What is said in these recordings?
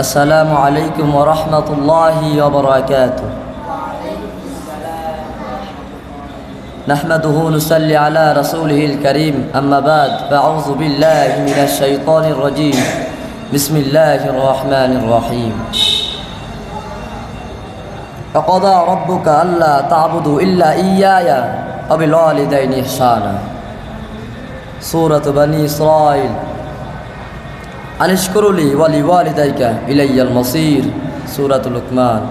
আসসালামু আলাইকুম ওয়া রাহমাতুল্লাহি ওয়া বারাকাতুহু। নাহমাদুহু নুসাল্লি আলা রাসূলিহিল কারীম, আম্মা বাদ, ফাআউযু বিল্লাহি মিনাশ শাইতানির রাজীম। বিসমিল্লাহির রাহমানির রাহিম। وقضى ربك ألا تعبدوا إلا إياي وبالوالدين إحسانا। سورة بني إسرائيل। أن اشكر لي ولوالديك إلي المصير، سورة لقمان।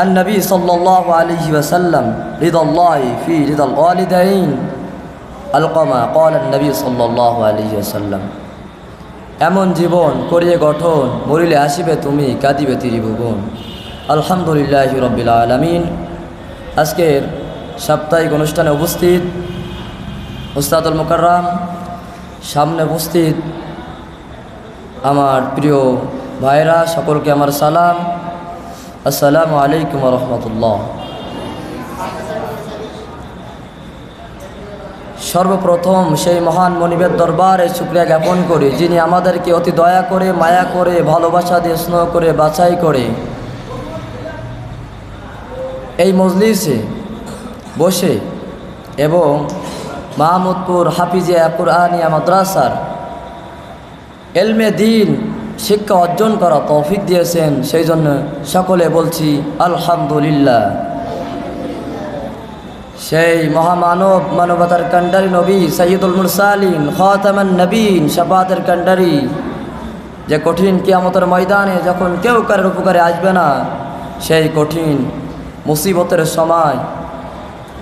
النبي صلى الله عليه وسلم رضا الله في رضا الوالدين القما قال النبي صلى الله عليه وسلم। এমন জীবন করিয়ে গঠন, মরিলে আসিবে তুমি, কাঁদিবে ত্রিভুবন। আলহামদুলিল্লাহি রাব্বিল আলামিন। আজকের সাপ্তাহিক অনুষ্ঠানে উপস্থিত উস্তাদুল মুকাররম, সামনে উপস্থিত আমার প্রিয় ভাইরা, সকলকে আমার সালাম। আসসালামু আলাইকুম ওয়া রাহমাতুল্লাহ। সর্বপ্রথম সেই মহান মনিবের দরবারে শুকরিয়া জ্ঞাপন করি, যিনি আমাদেরকে অতি দয়া করে, মায়া করে, ভালোবাসা দিয়ে স্নেহ করে, বাছাই করে এই মজলিসে বসে এবং মাহমুদপুর হাফিজিয়া কুরআনিয়া মাদ্রাসার এলমে দিন শিক্ষা অর্জন করা তৌফিক দিয়েছেন, সেই জন্য সকলে বলছি আলহামদুলিল্লাহ। সেই মহামানব, মানবতার কান্ডারি নবী সাইয়্যিদুল মুরসালিন, খাতামান নবীন, শাফাতের কান্ডারি, যে কঠিন কিয়ামতের ময়দানে যখন কেউ কারোর উপকারে আসবে না, সেই কঠিন মুসিবতের সময়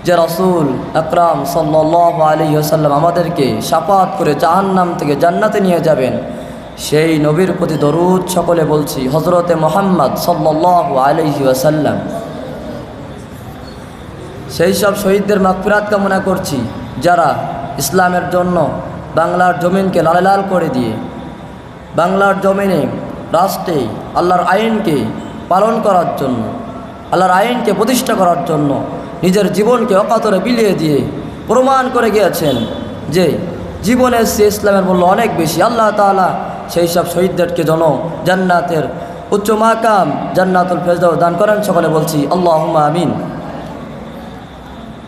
যে রাসূল আকরাম সাল্লাল্লাহু আলাইহি ওয়াসাল্লাম আমাদেরকে শাফাত করে জাহান্নাম থেকে জান্নাতে নিয়ে যাবেন, সেই নবীর প্রতি দরুদ সকলে বলছি হযরতে মুহাম্মদ সাল্লাল্লাহু আলাইহি ওয়াসাল্লাম। সেই সব শহীদদের মাগফিরাত কামনা করছি, যারা ইসলামের জন্য বাংলার জমিনকে লাল করে দিয়ে বাংলার জমিনে রাষ্ট্রে আল্লাহর আইনকে পালন করার জন্য, আল্লাহর আইনকে প্রতিষ্ঠা করার জন্য নিজের জীবনকে অকাতরে বিলিয়ে দিয়ে প্রমাণ করে গিয়েছেন যে জীবনের সে ইসলামের মূল্য অনেক বেশি। আল্লাহ তাআলা সেই সব শহীদদেরকে যেন জান্নাতের উচ্চ মাকাম জান্নাতুল ফেরদাউস দান করেন, সকলে বলছি আল্লাহুম্মা আমিন।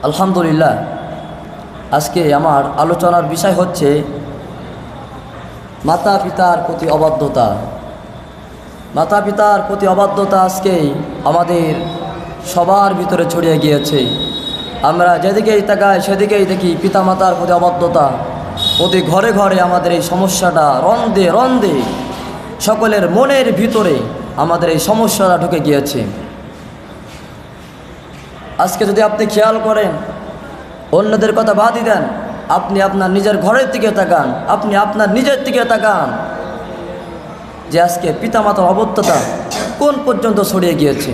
আলহামদুলিল্লাহ। আজকে আমার আলোচনার বিষয় হচ্ছে মাতা পিতার প্রতি অবাধ্যতা। মাতা পিতার প্রতি অবাধ্যতা আজকেই আমাদের সবার ভিতরে ছড়িয়ে গিয়েছে। আমরা যেদিকেই তাকাই সেদিকেই দেখি পিতামাতার প্রতি অবাধ্যতা। প্রতি ঘরে ঘরে আমাদের এই সমস্যাটা রন্দে রন্দে সকলের মনের ভিতরে আমাদের এই সমস্যাটা ঢুকে গিয়েছে। আজকে যদি আপনি খেয়াল করেন, অন্যদের কথা বাদই দেন, আপনি আপনার নিজের ঘরের দিকে তাকান, আপনি আপনার নিজের দিকে তাকান যে আজকে পিতামাতার অবাধ্যতা কোন পর্যন্ত ছড়িয়ে গিয়েছে।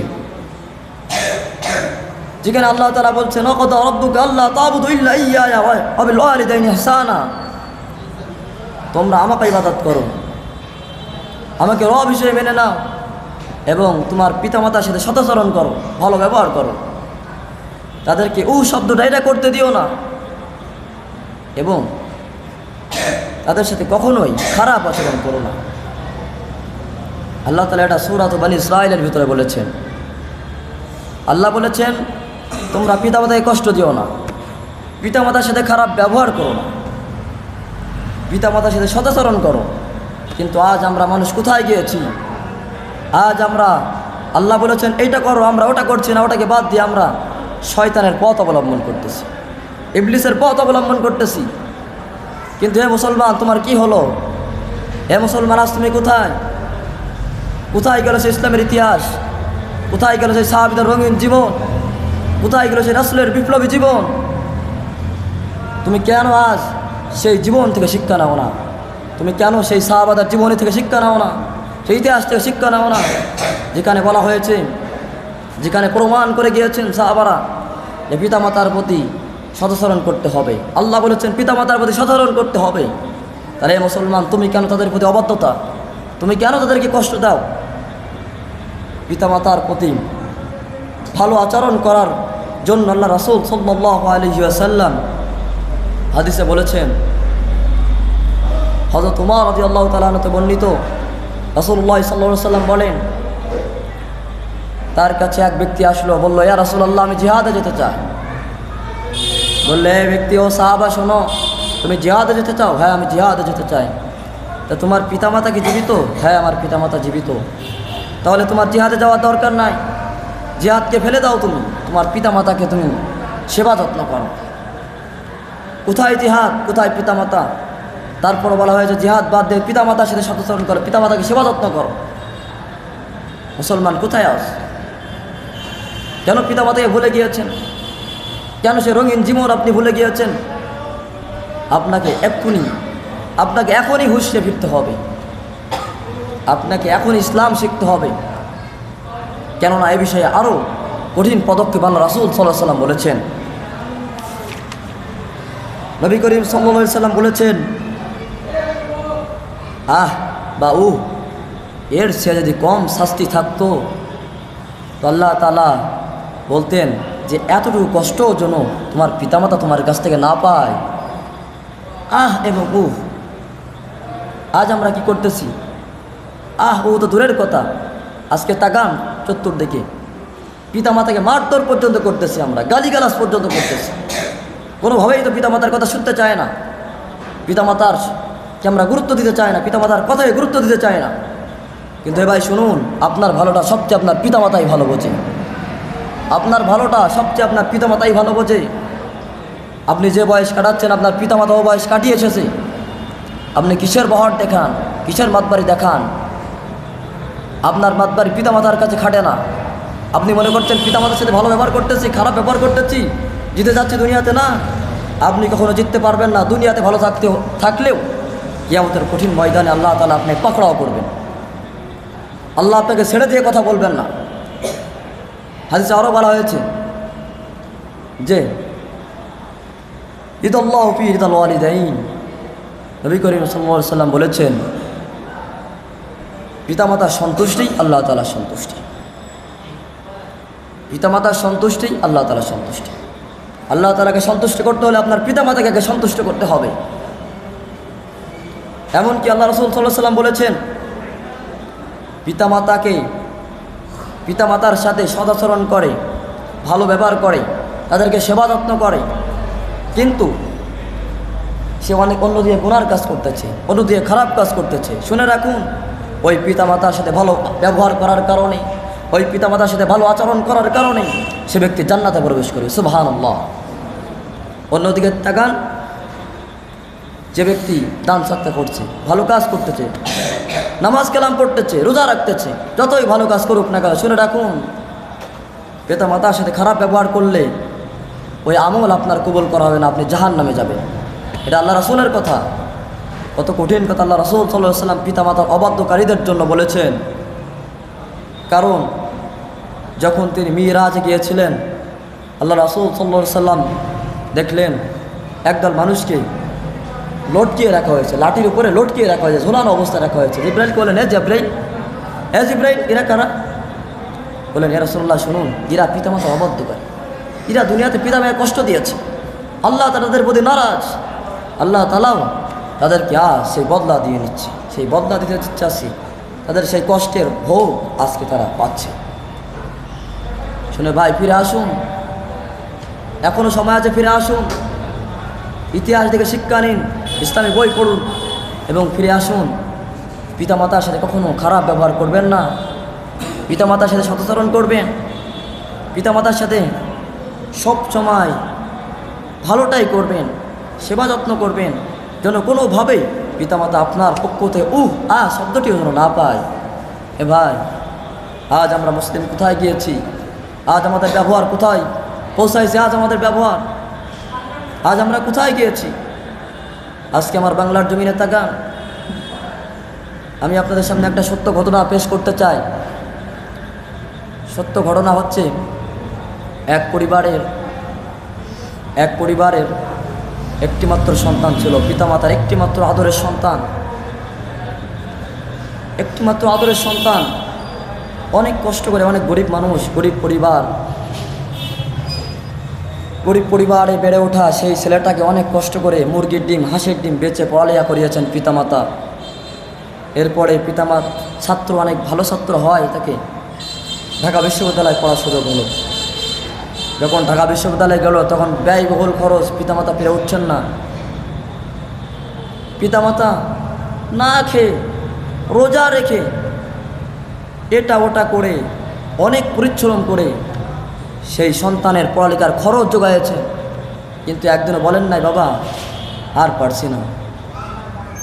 যেখানে আল্লাহ তাআলা বলছেন ওয়াকাদা রাব্বুকা আল্লা তা'বুদু ইল্লা ইয়্যাহু ওয়া বিল ওয়ালিদাইনি ইহসানা, তোমরা আমাকে ইবাদত করো, আমাকে রব হিসেবে মেনে নাও এবং তোমার পিতামাতার সাথে সদাচরণ করো, ভালো ব্যবহার করো, তাদেরকে ও শব্দটা এটা করতে দিও না এবং তাদের সাথে কখনোই খারাপ আচরণ করো না। আল্লাহ তাআলা এটা সূরাত বনী ইসরাঈলের ভিতরে বলেছেন। আল্লাহ বলেছেন তোমরা পিতামাতাকে কষ্ট দিও না, পিতামাতার সাথে খারাপ ব্যবহার করো না, পিতামাতার সাথে সদাচরণ করো। কিন্তু আজ আমরা মানুষ কোথায় গিয়েছি? আজ আমরা আল্লাহ বলেছেন এইটা করো, আমরা ওটা করছি না, ওটাকে বাদ দিয়ে আমরা শয়তানের পথ অবলম্বন করতেছি, ইবলিসের পথ অবলম্বন করতেছি। কিন্তু হে মুসলমান, তোমার কি হলো? হে মুসলমান, আজ তুমি কোথায়? কোথায় গেল সেই ইসলামের ইতিহাস? কোথায় গেল সেই সাহাবীদের রঙিন জীবন? কোথায় গেল সেই রাসূলের বিপ্লবী জীবন? তুমি কেন আজ সেই জীবন থেকে শিক্ষা নাও না? তুমি কেন সেই সাহাবাদের জীবনী থেকে শিক্ষা নাও না? সেই ইতিহাস থেকে শিক্ষা নাও না, যেখানে বলা হয়েছে, যেখানে প্রমাণ করে গিয়েছেন সাহাবারা যে পিতামাতার প্রতি সদাচরণ করতে হবে। আল্লাহ বলেছেন পিতামাতার প্রতি সদাচরণ করতে হবে। তাহলে হে মুসলমান, তুমি কেন তাদের প্রতি অবাধ্যতা, তুমি কেন তাদেরকে কষ্ট দাও? পিতামাতার প্রতি ভালো আচরণ করার জন্য আল্লাহ রাসূল সাল্লাল্লাহু আলাইহি ওয়াসাল্লাম হাদিসে বলেছেন, হযরত উমর রাদিয়াল্লাহু তাআলা আনহু বর্ণিত রাসূলুল্লাহ সাল্লাল্লাহু আলাইহি ওয়াসাল্লাম বলেন, তার কাছে এক ব্যক্তি আসলো, বলল, ইয়া রাসূলুল্লাহ, আমি জিহাদে যেতে চাই। বললে, এই ব্যক্তি, ও সাহাবা, শোনো, তুমি জিহাদে যেতে চাও? হ্যাঁ, আমি জিহাদে যেতে চাই। তা তোমার পিতামাতা কি জীবিত? হ্যাঁ, আমার পিতামাতা জীবিত। তাহলে তোমার জিহাদে যাওয়ার দরকার নাই, জিহাদকে ফেলে দাও, তুমি তোমার পিতামাতাকে তুমি সেবা যত্ন করো। কোথায় জিহাদ, কোথায় পিতামাতা? তারপর বলা হয়েছে জিহাদ বাদ দিয়ে পিতামাতার সাথে সদাচরণ করো, পিতামাতাকে সেবা যত্ন করো। মুসলমান কোথায় আস? কেন পিতামাতাকে ভুলে গিয়েছেন? কেন সে রঙিন জীবন আপনি ভুলে গিয়েছেন? আপনাকে এখনই হুঁশিয়ে ফিরতে হবে, আপনাকে এখন ইসলাম শিখতে হবে। কেননা এ বিষয়ে আরও কঠিন পদক্ষেপ আল্লাহ রাসূল সাল্লাল্লাহু আলাইহি ওয়াসাল্লাম বলেছেন। নবী করিম সাল্লাল্লাহু আলাইহি ওয়াসাল্লাম বলেছেন, বা এর সে যদি কম শাস্তি থাকতো তো আল্লাহ তাআলা বলতেন যে এতটুকু কষ্ট যেন তোমার পিতামাতা তোমার কাছ থেকে না পায়। এবং আজ আমরা কি করতেছি? তো দূরের কথা, আজকে তাকান চতুর্দিকে, পিতামাতাকে মারধর পর্যন্ত করতেছি, আমরা গালিগালাজ পর্যন্ত করতেছি। কোনোভাবেই তো পিতামাতার কথা শুনতে চায় না, পিতামাতারকে আমরা গুরুত্ব দিতে চাই না, পিতামাতার কথায় গুরুত্ব দিতে চায় না। কিন্তু ভাই শুনুন, আপনার ভালোটা সবচেয়ে আপনার পিতামাতাই ভালো বোঝে, আপনার ভালোটা সবচেয়ে আপনার পিতামাতাই ভালো বোঝে। আপনি যে বয়স কাটাচ্ছেন, আপনার পিতামাতাও বয়স কাটিয়ে এসেছে। আপনি কিসের বহর দেখান, কিসের মাতবাড়ি দেখান? আপনার মাতবাড়ি পিতামাতার কাছে খাটে না। আপনি মনে করছেন পিতামাতার সাথে ভালো ব্যবহার করতেছি, খারাপ ব্যবহার করতেছি, জিতে যাচ্ছি দুনিয়াতে। না, আপনি কখনো জিততে পারবেন না। দুনিয়াতে ভালো থাকলেও কিয়ামতের কঠিন ময়দানে আল্লাহ তাআলা আপনাকে পাকড়াও করবেন, আল্লাহ আপনাকে ছেড়ে দিয়ে কথা বলবেন না। হাদিসে আরও বলা হয়েছে যে রিদাল্লাহু ফি রিদাল ওয়ালিদাইন, নবী করিম সাল্লাল্লাহু আলাইহি ওয়াসাল্লাম বলেছেন, পিতামাতার সন্তুষ্টি আল্লাহ তাআলার সন্তুষ্টি, পিতামাতার সন্তুষ্টি আল্লাহ তাআলার সন্তুষ্টি। আল্লাহ তাআলাকে সন্তুষ্ট করতে হলে আপনার পিতামাতাকে আগে সন্তুষ্ট করতে হবে। এমনকি আল্লাহ রাসূল সাল্লাল্লাহু আলাইহি ওয়াসাল্লাম বলেছেন, পিতামাতার সাথে সদাচরণ করে, ভালো ব্যবহার করে, তাদেরকে সেবা যত্ন করে, কিন্তু সে অন্য দিয়ে গুনার কাজ করতেছে, অন্য দিয়ে খারাপ কাজ করতেছে। শুনে রাখুন, ওই পিতামাতার সাথে ভালো ব্যবহার করার কারণে, ওই পিতামাতার সাথে ভালো আচরণ করার কারণে সে ব্যক্তি জান্নাতে প্রবেশ করে। সুবহানাল্লাহ। অন্যদিকে তাকান, যে ব্যক্তি দান সৎকার করছে, ভালো কাজ করতেছে, নামাজ কালাম পড়তেছে, রোজা রাখতেছে, যতই ভালো কাজ করুক না কেন, শুনে রাখুন, পিতামাতার সাথে খারাপ ব্যবহার করলে ওই আমল আপনার কবুল করা হবে না, আপনি জাহান্নামে যাবেন। এটা আল্লাহ রাসূলের কথা, কত কঠিন কথা আল্লাহ রাসূল সাল্লাল্লাহু আলাইহি ওয়াসাল্লাম পিতামাতার অবাধ্যকারীদের জন্য বলেছেন। কারণ যখন তিনি মিরাজে গিয়েছিলেন, আল্লাহ রাসূল সাল্লাল্লাহু আলাইহি ওয়াসাল্লাম দেখলেন একদল মানুষকে লটকিয়ে রাখা হয়েছে, লাঠির উপরে লটকিয়ে রাখা হয়েছে, ঝোলানো অবস্থায় রাখা হয়েছে। জিবরাইলকে বলেন, জিবরাইল, এরা কারা? বলেন, ইয়া রাসূলুল্লাহ, শুনুন, এরা পিতামাতা অবাধ্যকারী, এরা দুনিয়াতে পিতামাতাকে কষ্ট দিয়েছে, আল্লাহ তাদের প্রতি নারাজ, আল্লাহ তাআলাও তাদেরকে সেই বদলা দিয়ে নিচ্ছে, সেই বদলা দিতে চাচ্ছি, তাদের সেই কষ্টের ভোগ আজকে তারা পাচ্ছে। শুনে ভাই, ফিরে আসুন, এখনও সময় আছে, ফিরে আসুন, ইতিহাস থেকে শিক্ষা নিন, ইসলামী বই পড়ুন এবং ফিরে আসুন। পিতামাতার সাথে কখনো খারাপ ব্যবহার করবেন না, পিতামাতার সাথে সদাচরণ করবেন, পিতামাতার সাথে সব সময় ভালোটাই করবেন, সেবা যত্ন করবেন, যেন কোনোভাবেই পিতামাতা আপনার পক্ষতে শব্দটিও যেন না পায়। ভাই, আজ আমরা মুসলিম কোথায় গিয়েছি? আজ আমাদের ব্যবহার কোথায় পৌঁছাইছে? আজ আমাদের ব্যবহার, আজ আমরা কোথায় গিয়েছি? আজকে আমার বাংলার জমিনে তাকান, আমি আপনাদের সামনে একটা সত্য ঘটনা পেশ করতে চাই। সত্য ঘটনা হচ্ছে, এক পরিবারের একটিমাত্র সন্তান ছিল, পিতামাতার একটিমাত্র আদরের সন্তান, অনেক কষ্ট করে, অনেক গরিব মানুষ, গরিব পরিবারে বেড়ে ওঠা সেই ছেলেটাকে অনেক কষ্ট করে মুরগির ডিম, হাঁসের ডিম বেচে পড়ালেখা করিয়েছেন পিতামাতা। এরপরে পিতামাত ছাত্র অনেক ভালো ছাত্র হয়, তাকে ঢাকা বিশ্ববিদ্যালয়ে পড়ার সুযোগ হলো। যখন ঢাকা বিশ্ববিদ্যালয়ে গেল তখন ব্যয়বহুল খরচ, পিতামাতা পেরে উঠছেন না। পিতামাতা না খেয়ে রোজা রেখে এটা ওটা করে অনেক পরিশ্রম করে সেই সন্তানের পড়ালেখার খরচ জোগাইছে, কিন্তু একদিনও বলেন নাই বাবা আর পারছি না।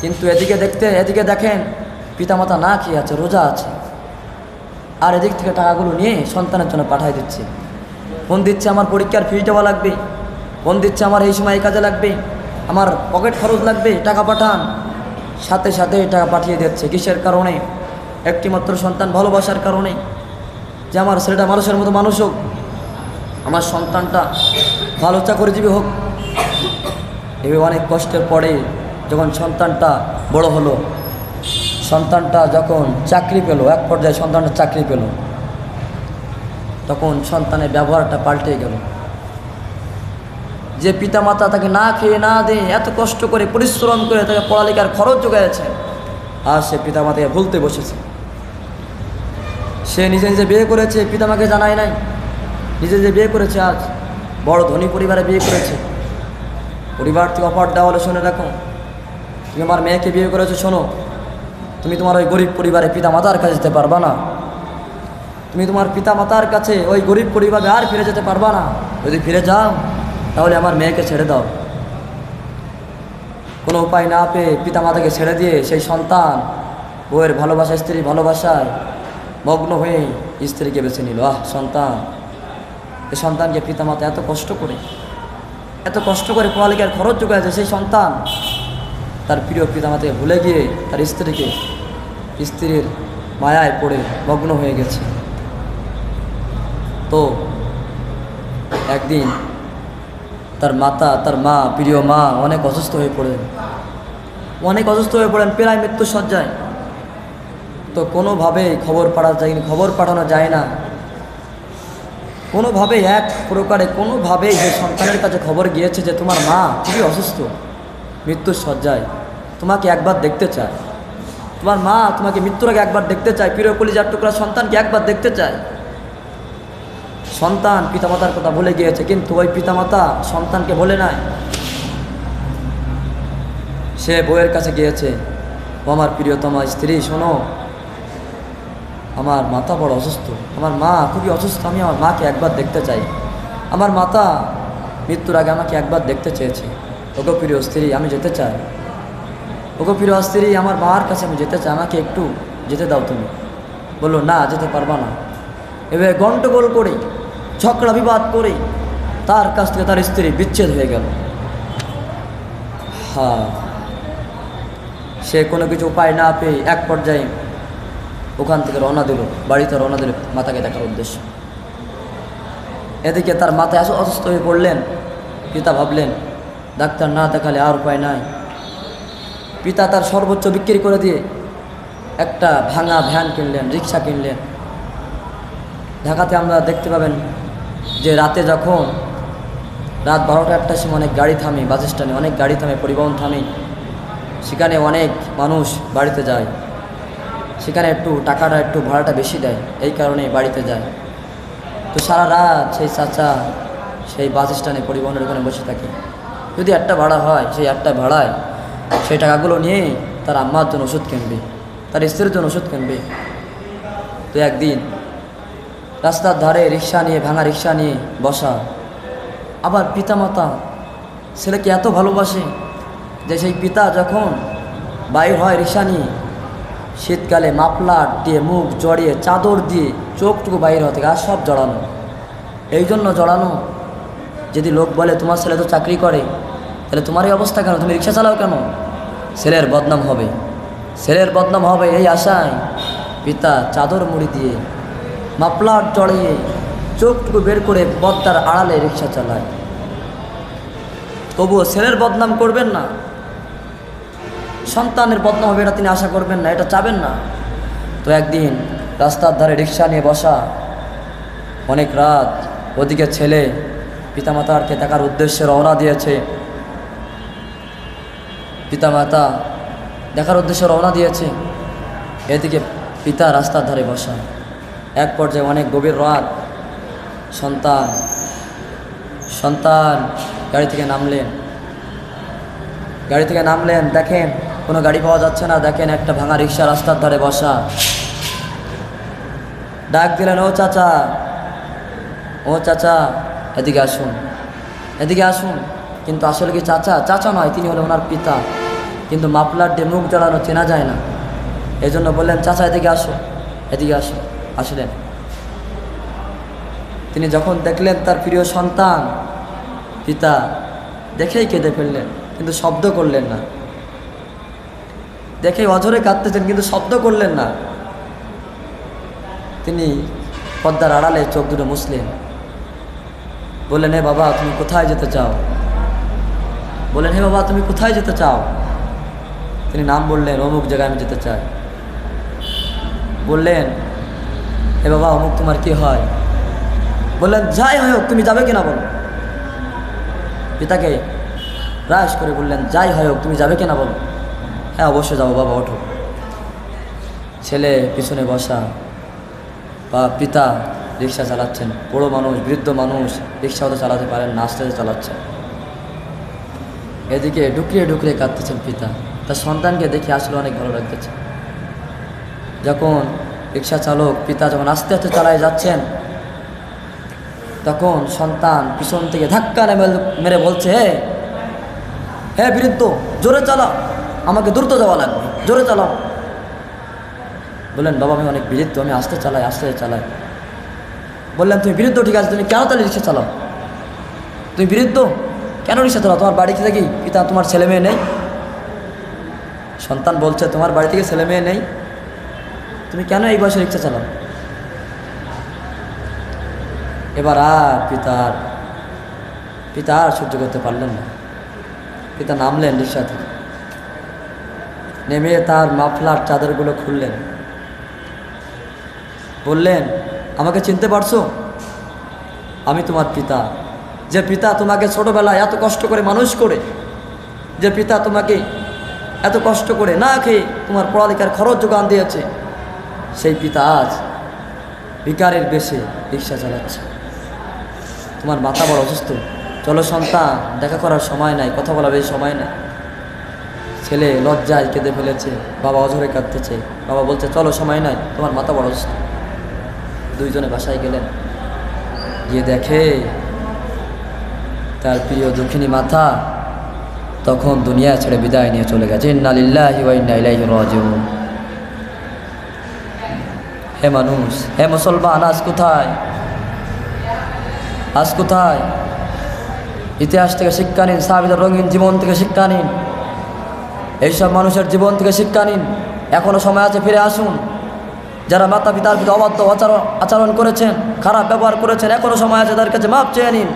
কিন্তু এদিকে দেখেন পিতামাতা না খেয়ে আছে, রোজা আছে, আর এদিক থেকে টাকাগুলো নিয়ে সন্তানের জন্য পাঠিয়ে দিচ্ছে। ফোন দিচ্ছে আমার পরীক্ষার ফি দেওয়া লাগবে, ফোন দিচ্ছে আমার এই সময় এই কাজে লাগবে, আমার পকেট খরচ লাগবে, টাকা পাঠান। সাথে সাথে টাকা পাঠিয়ে দিচ্ছে। কিসের কারণে? একটিমাত্র সন্তান ভালোবাসার কারণে, যে আমার ছেলেটা মানুষের মতো মানুষ হোক, আমার সন্তানটা ভালো চাকরিজীবী হোক। এভাবে অনেক কষ্টের পরে যখন সন্তানটা বড় হলো, সন্তানটা যখন চাকরি পেল, এক পর্যায়ে সন্তানটা চাকরি পেল, তখন সন্তানের ব্যবহারটা পাল্টে গেল। যে পিতামাতা তাকে না খেয়ে না দিয়ে এত কষ্ট করে পরিশ্রম করে তাকে পড়ালেখার খরচ জোগাইছে, আর সে পিতামাতাকে ভুলতে বসেছে। সে নিজে নিজে বিয়ে করেছে, পিতামাকে জানায় নাই। নিজে যে বিয়ে করেছে, আজ বড় ধনী পরিবারে বিয়ে করেছে। পরিবার থেকে অফার দেওয়া হলে শুনে রাখো, তুমি আমার মেয়েকে বিয়ে করেছো, শোনো, তুমি তোমার ওই গরিব পরিবারে পিতামাতার কাছে যেতে পারবা না। তুমি তোমার পিতামাতার কাছে ওই গরিব পরিবারে আর ফিরে যেতে পারবা না। যদি ফিরে যাও তাহলে আমার মেয়েকে ছেড়ে দাও। কোনো উপায় না পেয়ে পিতামাতাকে ছেড়ে দিয়ে সেই সন্তান বউয়ের ভালোবাসা, স্ত্রীর ভালোবাসায় মগ্ন হয়ে স্ত্রীকে বেছে নিল। সন্তান, এই সন্তানকে পিতামাতা এত কষ্ট করে পড়ালেখার খরচ জোগাইছে, সেই সন্তান তার প্রিয় পিতামাতাকে ভুলে গিয়ে তার স্ত্রীর মায়ায় পড়ে মগ্ন হয়ে গেছে। তো একদিন তার মা, প্রিয় মা অনেক অসুস্থ হয়ে পড়েন, প্রায় মৃত্যুসজ্জায়। তো কোনোভাবেই খবর পাঠানো যায় না। কোনোভাবেই কোনোভাবেই যে সন্তানের কাছে খবর গিয়েছে যে তোমার মা খুবই অসুস্থ, মৃত্যুর শয্যায়, তোমাকে একবার দেখতে চায়। তোমার মা তোমাকে মৃত্যুর আগে একবার দেখতে চায়, প্রিয় কলিজার টুকরা সন্তানকে একবার দেখতে চায়। সন্তান পিতামাতার কথা ভুলে গিয়েছে, কিন্তু ওই পিতামাতা সন্তানকে বলে নাই। সে বউয়ের কাছে গিয়েছে, ও আমার প্রিয়তমা স্ত্রী, শোনো, আমার মাতা বড় অসুস্থ, আমার মা খুবই অসুস্থ, আমি আমার মাকে একবার দেখতে চাই। আমার মাতা মৃত্যুর আগে আমাকে একবার দেখতে চেয়েছে। ওগো প্রিয় স্ত্রী, আমি যেতে চাই। ওগো প্রিয় স্ত্রী, আমার মার কাছে আমি যেতে চাই, আমাকে একটু যেতে দাও। তুমি বললো, না, যেতে পারবা না। এভাবে গন্ডগোল করে, ঝগড়া বিবাদ করে তার কাছ থেকে তার স্ত্রী বিচ্ছেদ হয়ে গেল। সে কোনো কিছু উপায় না পেয়ে এক পর্যায়ে ওখান থেকে বাড়িতে রওনা দিল মাতাকে দেখার উদ্দেশ্য। এদিকে তার মাথায় অসুস্থ হয়ে পড়লেন। পিতা ভাবলেন, ডাক্তার না দেখালে আর উপায় নাই। পিতা তার সর্বোচ্চ বিক্রি করে দিয়ে একটা ভাঙা ভ্যান কিনলেন, রিক্সা কিনলেন। ঢাকাতে আমরা দেখতে পাবেন যে রাতে যখন রাত 12টা 1টার সময় অনেক গাড়ি থামে, বাস স্ট্যান্ডে অনেক গাড়ি থামে, পরিবহন থামে, সেখানে অনেক মানুষ বাড়িতে যায়। সেখানে টাকাটা ভাড়াটা বেশি দেয়, এই কারণে বাড়িতে যায়। তো সারা রাত সেই চাচা সেই বাস স্ট্যান্ডে পরিবহনের ওখানে বসে থাকে। যদি একটা ভাড়া হয়, সেই একটা ভাড়ায় সেই টাকাগুলো নিয়ে তার আম্মার জন্য ওষুধ কিনবে, তার স্ত্রীর জন্য ওষুধ কিনবে। তো একদিন রাস্তার ধারে ভাঙা রিক্সা নিয়ে বসা। আবার পিতামাতা ছেলেকে এত ভালোবাসে যে সেই পিতা যখন বাইর হয় রিক্সা নিয়ে, শীতকালে মাফলার দিয়ে মুখ জড়িয়ে, চাদর দিয়ে চোখটুকু বাইর হতে আর সব জড়ানো। এই জন্য জড়ানো, যদি লোক বলে তোমার ছেলে তো চাকরি করে, তাহলে তোমার এই অবস্থা কেন, তুমি রিক্সা চালাও কেন? ছেলের বদনাম হবে এই আশায় পিতা চাদর মুড়ি দিয়ে, মাফলার জড়িয়ে, চোখটুকু বের করে পর্দার আড়ালে রিক্সা চালায়। তবুও ছেলের বদনাম করবেন না, সন্তানের বদনাম হবে এটা তিনি আশা করবেন না, এটা চাবেন না। তো একদিন রাস্তার ধারে রিক্সা নিয়ে বসা, অনেক রাত, ওদিকে ছেলে পিতামাতাকে দেখার উদ্দেশ্যে রওনা দিয়েছে। পিতামাতা দেখার উদ্দেশ্যে রওনা দিয়েছে। এদিকে পিতা রাস্তার ধারে বসা। এক পর্যায়ে অনেক গভীর রাত, সন্তান গাড়ি থেকে নামলেন, দেখেন কোনো গাড়ি পাওয়া যাচ্ছে না, দেখেন একটা ভাঙা রিক্সা রাস্তার ধারে বসা। ডাক দিলেন, ও চাচা এদিকে আসুন। কিন্তু আসলে কি চাচা নয়, তিনি হলেন ওনার পিতা, কিন্তু মাফলার দিয়ে মুখ জড়ানো চেনা যায় না, এই জন্য বললেন, চাচা এদিকে আসো। আসলেন। তিনি যখন দেখলেন তার প্রিয় সন্তান, পিতা, দেখেই কেঁদে ফেললেন, কিন্তু শব্দ করলেন না। দেখেই অঝরে কাঁদতেছেন, কিন্তু শব্দ করলেন না। তিনি পর্দার আড়ালে চোখ দুটো মুছলেন। বললেন, হে বাবা তুমি কোথায় যেতে চাও? তিনি নাম বললেন, অমুক জায়গায় আমি যেতে চাই। বললেন, হে বাবা অমুক তোমার কি হয়? বললেন, যাই হোক তুমি যাবে কিনা বলো। পিতাকে রাশ করে বললেন, যাই হোক তুমি যাবে কিনা বলো। হ্যাঁ অবশ্যই যাবো বাবা, ওঠো। ছেলে পিছনে বসা, বা পিতা রিক্সা চালাচ্ছেন। বড়ো মানুষ, বৃদ্ধ মানুষ রিক্সাও তো চালাতে পারেন না, আস্তে চালাচ্ছেন। এদিকে ঢুকরে কাঁদতেছেন পিতা। তার সন্তানকে দেখে আসলে অনেক ভালো লাগতেছে। যখন রিক্সা চালক পিতা যখন আস্তে আস্তে চালায় যাচ্ছেন, তখন সন্তান পিছন থেকে ধাক্কা মেরে বলছে, হে বৃদ্ধ, জোরে চালাও, আমাকে দ্রুত যাওয়া লাগবে, জোরে চালাও। বললেন, বাবা আমি অনেক বৃদ্ধ, আমি আস্তে চালাই। বললেন, তুমি বৃদ্ধ ঠিক আছে, তুমি কেন তাহলে রিক্সা চালাও? তুমি বৃদ্ধ কেন রিক্সা চালাও? তোমার বাড়ি থেকে কি পিতা তোমার ছেলে মেয়ে নেই? সন্তান বলছে, তোমার বাড়ি থেকে ছেলে মেয়ে নেই, তুমি কেন এই বয়সে রিক্সা চালাও? এবার আর পিতা আর সহ্য করতে পারলেন না। পিতা নামলেন রিক্সা থেকে, নেমে তার মাফলার চাদরগুলো খুললেন। বললেন, আমাকে চিনতে পারছো? আমি তোমার পিতা, যে পিতা তোমাকে ছোটবেলায় এত কষ্ট করে মানুষ করে, যে পিতা তোমাকে এত কষ্ট করে না খেয়ে তোমার পড়ালেখার খরচ যোগান দিয়েছে, সেই পিতা আজ ভিখারির বেশে রিক্সা চালাচ্ছে। তোমার মাথা বড় অসুস্থ, চলো সন্তান, দেখা করার সময় নাই, কথা বলার এই সময় নাই। ছেলে লজ্জায় কেঁদে ফেলেছে, বাবা অঝরে কাঁদতেছে। বাবা বলছে, চলো সময় নাই, তোমার মাথা বড় অসুস্থ। দুইজনে বাসায় গেলেন, গিয়ে দেখে তার প্রিয় দুঃখিনী মাথা তখন দুনিয়া ছেড়ে বিদায় নিয়ে চলে গেছে। ইন্না লিল্লাহি ওয়া ইন্না ইলাইহি রাজিউন। হে মানুষ, হে মুসলমান, আজ কোথায়? ইতিহাস থেকে শিক্ষা নিন, সাহাবীদের রঙিন জীবন থেকে শিক্ষা নিন, এইসব মানুষের জীবন থেকে শিক্ষা নিন। এখনো সময় আছে, ফিরে আসুন। যারা মাতা পিতার প্রতি অবাধ্য আচরণ করেছেন, খারাপ ব্যবহার করেছেন, এখনো সময় আছে, তাদের কাছে মাপ চেয়ে নিন।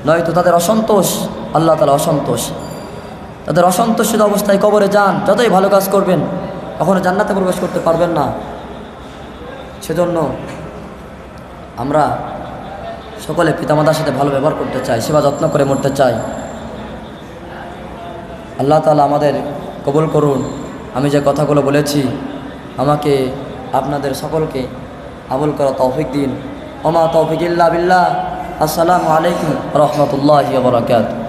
নয়তো তাদের অসন্তোষ, আল্লাহ তাআলা অসন্তোষ, তাদের অসন্তোষিত অবস্থায় কবরে যান। যতই ভালো কাজ করবেন, কখনো জান্নাতে প্রবেশ করতে পারবেন না। সেজন্য আমরা সকলে পিতামাতার সাথে ভালো ব্যবহার করতে চাই, সেবা যত্ন করে মরতে চাই। আল্লাহ তাআলা আমাদের কবুল করুন। আমি যে কথাগুলো বলেছি, আমাকে আপনাদের সকলকে আমল করা তৌফিক দিন। ওমা তৌফিক ইল্লা বিল্লাহ। আসসালামু আলাইকুম ওয়া রাহমাতুল্লাহি ওয়া বারাকাতুহু।